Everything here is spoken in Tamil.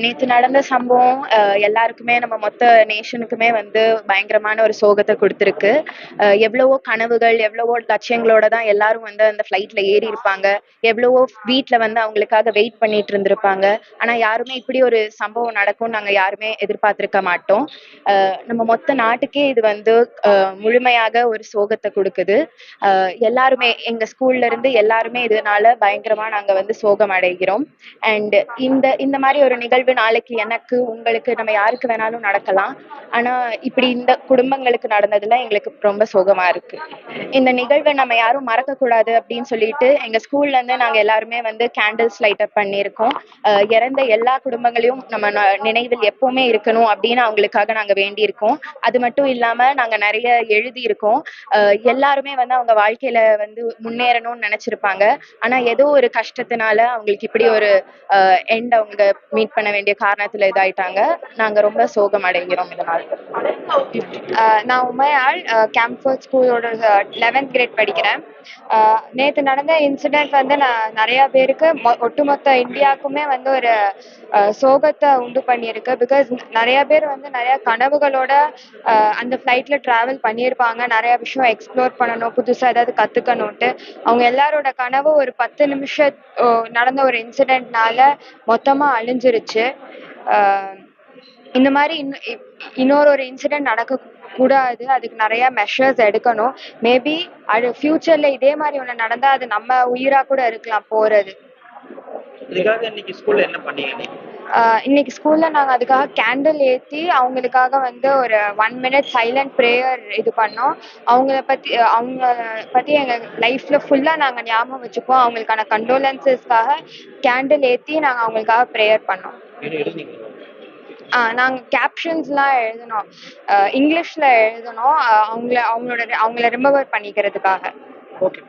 நேத்து நடந்த சம்பவம் எல்லாருக்குமே நம்ம மொத்த நேஷனுக்குமே வந்து பயங்கரமான ஒரு சோகத்த குடுத்திருக்கு. எவ்வளவோ கனவுகள், எவ்வளவோ லட்சியங்களோட தான் எல்லாரும் வந்து அந்த ஃப்ளைட்ல ஏறியிருப்பாங்க. எவ்வளவோ வீட்ல வந்து அவங்களுக்காக வெயிட் பண்ணிட்டு இருந்திருப்பாங்க. ஆனா யாருமே இப்படி ஒரு சம்பவம் நடக்கும்னு நாங்க யாருமே எதிர்பார்த்திருக்க மாட்டோம். நம்ம மொத்த நாட்டுக்கே இது வந்து முழுமையாக ஒரு சோகத்த குடுக்குது. எல்லாருமே எங்க ஸ்கூல்ல இருந்து எல்லாருமே இதனால பயங்கரமா நாங்க வந்து சோகம் அடைகிறோம். அண்ட் இந்த இந்த மாரி ஒரு நிகழ்வு நாளைக்கு எனக்கு, உங்களுக்கு நம்ம யாருக்கு வேணாலும் நடக்கலாம். ஆனா, இப்படி இந்த குடும்பங்களுக்கு நடந்ததுல எங்களுக்கு ரொம்ப சோகமா இருக்கு. இந்த நிகழ்வ நம்ம யாரும் மறக்கக்கூடாது அப்படின்னு சொல்லிட்டு, எங்க ஸ்கூல்ல இருந்து நாங்க எல்லாருமே வந்து கேண்டில்ஸ் லைட் அப் பண்ணியிருக்கோம். இறந்த எல்லா குடும்பங்களையும் நம்ம நினைவில் எப்பவுமே இருக்கணும் அப்படின்னு அவங்களுக்காக நாங்க வேண்டியிருக்கோம். அது மட்டும் இல்லாம நாங்க நெறைய எழுதியிருக்கோம். எல்லாருமே வந்து அவங்க வாழ்க்கையில வந்து முன்னேறணும்னு நெனைச்சிருப்பாங்க. ஆனா ஏதோ ஒரு கஷ்டத்தினால அவங்களுக்கு இப்படி ஒரு எண்ட் அவங்க மீட் பண்ண வேண்டிய காரணத்துல இதாயிட்டாங்க. நாங்க ரொம்ப சோகம் அடைகிறோம் இதனால. நான் உமையாள் கேம்ப்ஃபோர்ட் ஸ்கூலோட 11th கிரேட் படிக்கிறேன். நேத்து நடந்த இன்சிடென்ட் வந்து நான் நிறைய பேருக்கு ஒட்டுமொத்த இந்தியாவுக்குமே வந்து ஒரு சோகத்த உண்டு பண்ணியிருக்கு. பிகாஸ் நிறைய பேர் வந்து நிறைய கனவுகளோட அந்த ஃப்ளைட்ல டிராவல் பண்ணியிருப்பாங்க. நிறைய விஷயம் எக்ஸ்ப்ளோர் பண்ணணும், புதுசா ஏதாவது கத்துக்கணும்ட்டு. அவங்க எல்லாரோட கனவு ஒரு 10 நிமிஷம் நடந்த ஒரு இன்சிடென்ட்னால மொத்தமா அழிஞ்சிருச்சு. இந்த மாதிரி இன்னொரு இன்சிடென்ட் நடக்க கூடாது. அதுக்கு நிறைய மெஷர்ஸ் எடுக்கணும். மேபி அது ஃபியூச்சர்ல இதே மாதிரி ஒண்ணு நடந்தா அது நம்ம உயிரா கூட இருக்கலாம் போறது. இன்னைக்கு ஸ்கூல்ல நாங்க அதுக்காக கேண்டில் ஏத்தி அவங்களுக்காக வந்து ஒரு 1 மினிட் சைலண்ட் பிரேயர் இது பண்ணோம். அவங்க பத்தி எங்க லைஃப்ல ஃபுல்லா நாங்க ஞாபகம் வச்சுப்போம். அவங்களுக்கான கண்டோலன்சஸ்க்காக கேண்டில் ஏத்தி நாங்க அவங்களுக்காக பிரேயர் பண்ணோம். நாங்க கேப்ஷன்ஸ்லாம் எழுதினோம். இங்கிலீஷ்ல எழுதினோம். அவங்கள ரிமெம்பர் பண்ணிக்கிறதுக்காக. ஓகே.